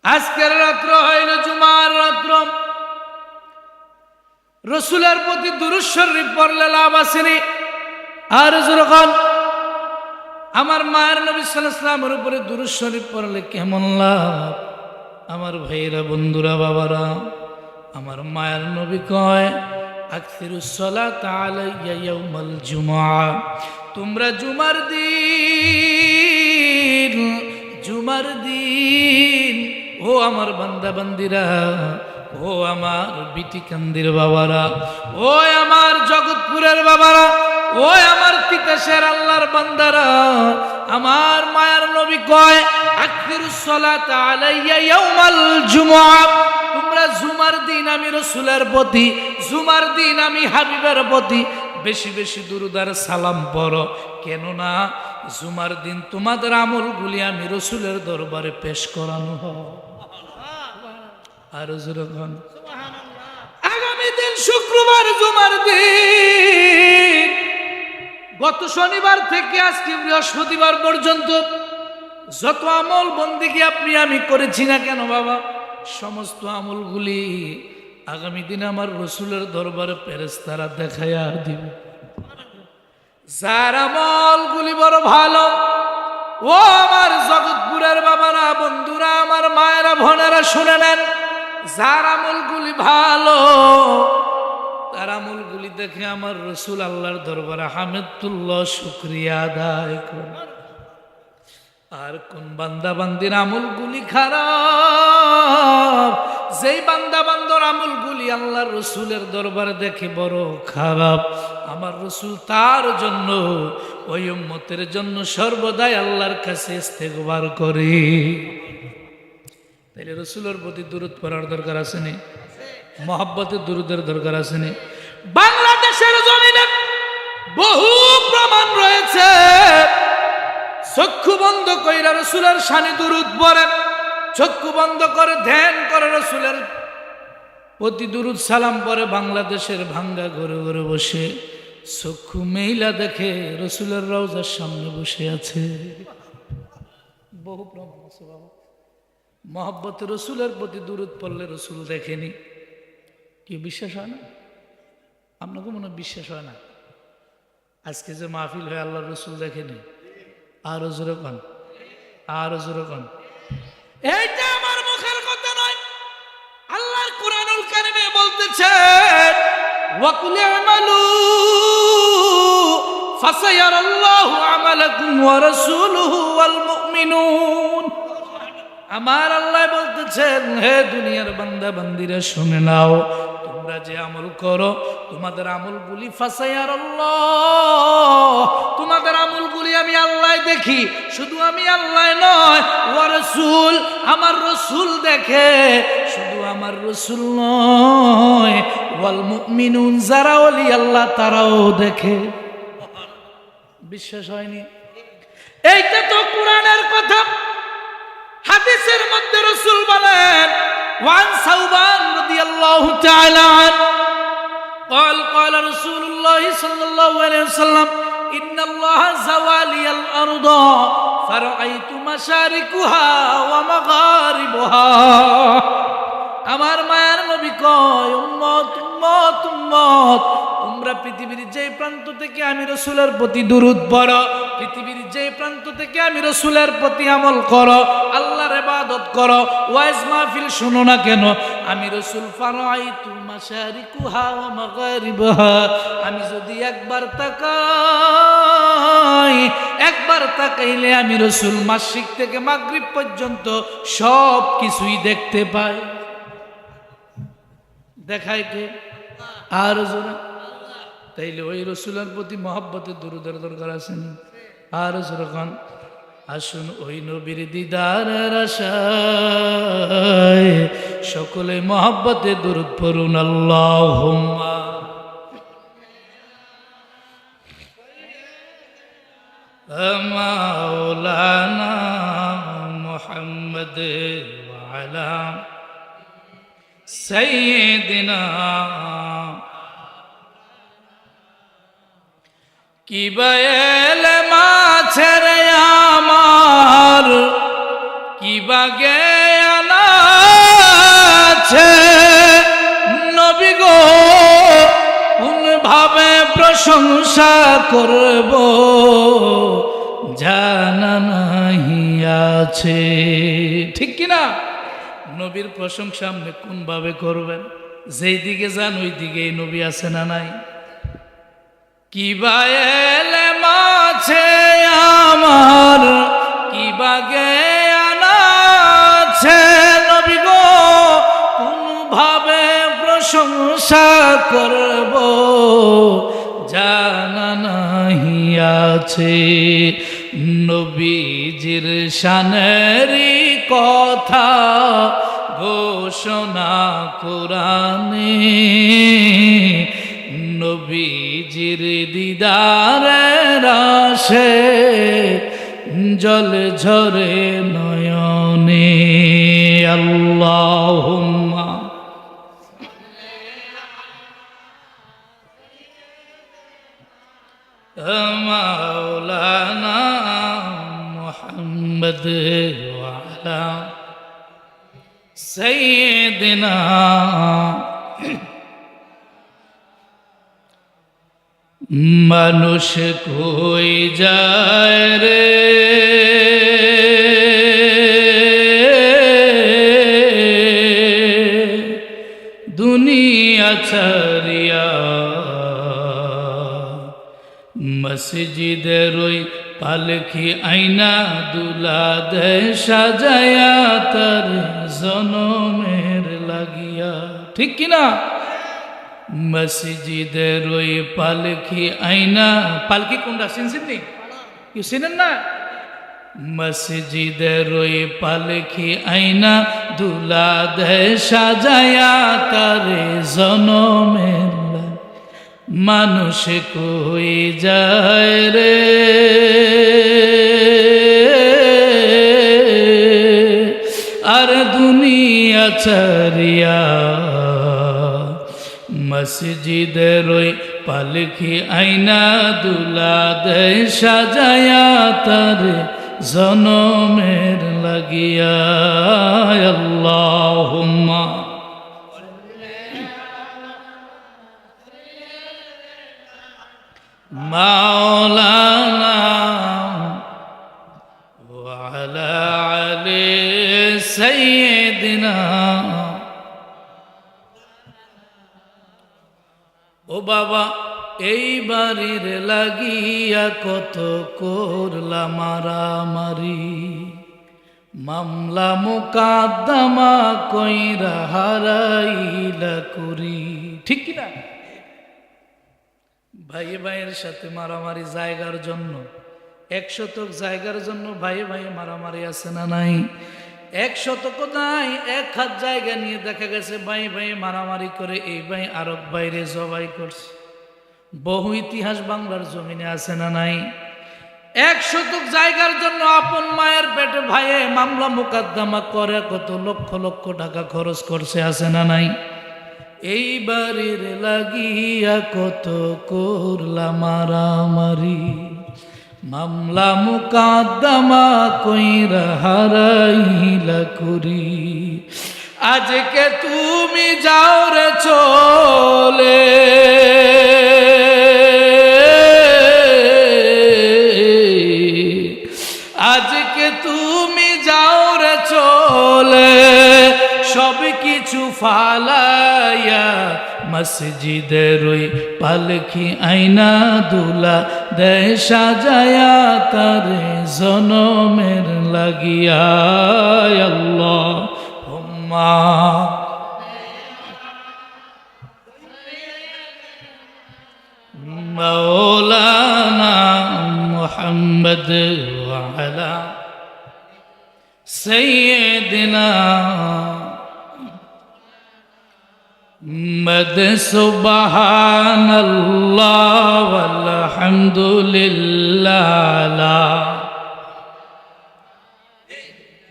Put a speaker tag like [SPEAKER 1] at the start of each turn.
[SPEAKER 1] আজকের রাত্র হইল জুমার রাত্র। রসুলের প্রতি দুরূদ শরীফ পড়লে লাভ আসেনি? আর যখন আমার মায়ের নবী সাল্লাল্লাহু আলাইহি ওয়াসাল্লামের উপরে দুরূদ শরীফ পড়লে কেমন লাভ? আমার ভাইরা, বন্ধুরা, বাবারা, আমার মায়ের নবী কয় আকসিরুস সালাত আলাইয়া ইয়াউমাল জুমআ, তোমরা জুমার দিন ও আমার বান্দা বান্দিরা, ও আমার বিটি কান্দির বাবারা, ও আমার জগৎপুরের বাবারা, ও আমার তিতাসের আল্লাহর বান্দারা, আমার মায়ের নবী কয় আকসিরুস সালাত আলাইয়া ইয়াউমাল জুমআ, তোমরা জুমার দিন আমি রসুলের প্রতি, জুমার দিন আমি হাবিবের প্রতি বেশি বেশি দুরূদ আর সালাম পড়ো। কেননা জুমার দিন তোমাদের আমলগুলি আমি রসুলের দরবারে পেশ করানো হয়। আর যখন আগামী দিন শুক্রবার জুমার দিন, গত শনিবার থেকে আজকে বৃহস্পতিবার পর্যন্ত যত আমল বন্দেগী আপনি আমি করেছি না কেন বাবা, সমস্ত আমলগুলি আগামী দিনে আমার রসুলের দরবারে ফেরেশতারা দেখাইয়া দিবে। যার আমলগুলি বড় ভালো, ও আমার জগৎপুরের বাবারা, বন্ধুরা, আমার মায়েরা, বোনেরা, শুনে নেন, যার আমলগুলি ভালো তার আমলগুলি দেখে আমার রসুল আল্লাহর দরবারে হামিদুল্লাহ, শুকরিয়া আদায় করে। আর কোন বান্দা বান্দির আমলগুলি খারাপ, যেই বান্দা বান্দর আমলগুলি আল্লাহর রসুলের দরবারে দেখে বড় খারাপ, আমার রসুল তার জন্য, ওই উম্মতের জন্য সর্বদাই আল্লাহর কাছে ইস্তেগফার করে। তাইলে রসুলের প্রতি দুরূদ পড়ার দরকার আছে নি? মহব্বতের দুরূদের দরকার আছে নি? বাংলাদেশের জমিনে বহু প্রমাণ রয়েছে, চক্ষু বন্ধ কইরা রসুলের শানে দুরূদ পড়ে, চক্ষু বন্ধ করে ধ্যান করে রসুলের প্রতি দুরূদ সালাম পড়ে, বাংলাদেশের ভাঙ্গা ঘরে ঘরে বসে চক্ষু মেইলা দেখে রসুলের রওজার সামনে বসে আছে। বহু প্রমাণ আছে বাবা। মহব্বতে রসুলের প্রতি দুরূদ পড়লে রসুল দেখেনি, কি বিশ্বাস হয় না? আপনাকে মনে বিশ্বাস হয় না? আজকে যে মাহফিল হয়ে আল্লাহ রসুল দেখেনি, আরো জোরে কন, আরো জোরে কন। এইটা আমার মুখের কথা নয়, আল্লাহর কুরআনুল কারীমে বলতেছেন ওয়াকুল আমালু ফাসায়ারাল্লাহু আমালাকুম ওয়া রাসূলুহু ওয়াল মুমিনুন। আমার আল্লাহ বলতেছেন, হে দুনিয়ার বান্দা বান্দিরা শুনে নাও, তোমরা যে আমল করো তোমাদের আমলগুলি ফাসায়ারাল্লাহ, তোমাদের আমলগুলি আমি আল্লাহ দেখি, শুধু আমি আল্লাহ নয়, ওয়া রাসূল, আমার রসুল দেখে, শুধু আমার রসুল নয়, ওয়াল মুমিনুন, যারা ওলি আল্লাহ তারাও দেখে। বিশ্বাস হয়নি? এইটা তো কোরআনের কথা। হাদিসের মধ্যে রাসূল বলেন ওয়ান সাউবান রাদিয়াল্লাহু তাআলা আনহু قال قال رسول الله صلى الله عليه وسلم إن الله زوالي الأرض فرأيت مشارقها ومغاربها। আমার মায়ের নবী কয়, উম্মত উম্মত উম্মত, তোমরা পৃথিবীর যে প্রান্ত থেকে আমি রসুলের প্রতি দুরূদ পড়ো, পৃথিবীর যে প্রান্ত থেকে আমি রসুলের প্রতি আমল করো, আল্লাহর ইবাদত করো, ওয়াজ মাহফিল শুনো না কেন, আমি রসুল ফারাইতু মাশারিকুহা ওয়া মাগারিবুহা, আমি যদি একবার তাকাই, একবার তাকাইলে আমি রসুল মাশরিক থেকে মাগরিব পর্যন্ত সব কিছুই দেখতে পাই। দেখায় কে? আর জোরে। তাইলে ওই রসুলের প্রতি মহব্বতের দুরূদের দরকার আছে না? আর জোরে খান। আসুন ওই নবীর দিদারের আশায় সকলে মহব্বতে দুরূদ পড়ুন। আল্লাহুম্মা মাওলানা মুহাম্মদ ওয়া আলা সাইয়্যিদিনা। কি বায়েল মাছের আমার, কি বাগে আনা প্রশংসা করব জানা নাহি আছে। ঠিক কিনা? নবীর প্রশংসা আপনি কোন ভাবে করবেন? যেই দিকে যান ওই দিকেই নবী আছে না নাই? কিবা এলেম আছে আমার, কিবা জ্ঞান আছে নবী গো, কোন ভাবে প্রশংসা করব জানা নাহি আছে। নবীজির শানেরই কথা ঘোষণা কোরআনে, নবীজির দিদারের আশে জল ঝরে নয়নে। আল্লাহুম্মা মাওলানা মুহাম্মদ ওয়া আলা সাইয়্যিদিনা। মানুষ কই যায় রে দুনিয়া ছাড়িয়া, মসজিদের ওই পালকি আইনা দুলা দে সাজায়া তার জনমের লাগিয়া। ঠিক কিনা? মসজিদের ওই পালকি আইনা, পালকি কোনটা চিনছেন নি? কি চিনেন না? মসজিদের ওই পালকি আইনা দুলা দে সাজায়া তার জনমের। মানুষ কই যায় রে আর দুনিয়া ছাড়িয়া, মসজিদের ওই পালকি আইনা দুলা দে সাজায়া তার জনমের লাগিয়া। আল্লাহুম্মা মাওলানা ওয়া আলা আলি সাইয়্যিদিনা। ও বাবা, এই বাড়ির লাগিয়া কত করলা মারামারি, মামলা মুকাদ্দমা কইরা হারাইলা করি। ঠিক কিনা? ভাই ভাইয়ের সাথে মারামারি জায়গার জন্য, 1 শতক জায়গার জন্য ভাই ভাই মারামারি আছে না নাই? 1 শতক নাই, 1 হাত জায়গা নিয়ে দেখা গেছে ভাই ভাই মারামারি করে এই ভাই আরেক বাইরে জবাই করছে। বহু ইতিহাস বাংলার জমিনে আছে না নাই? 1 শতক জায়গার জন্য আপন মায়ের পেটে ভাইয়ে মামলা মুকদ্দমা করে কত লক্ষ লক্ষ টাকা খরচ করছে, আছে না নাই? এই বাড়ির লাগিয়া কত করলা মারামারি, মামলা মুকদ্দমা কইরা হারাইলা করি। আজকে তুমি যাও রে চলে, আজকে তুমি যাও রে চলে, সব কিছু ফালাইয়া মসজিদের ওই পালকি আইনা দুলা দে সাজায়া তার জনমের লাগিয়া। আল্লাহুম্মা মাওলানা মুহাম্মদ ওয়া আলা সাইয়্যিদিনা মদ সুবহানাল্লাহ ওয়াল হামদুলিল্লাহ।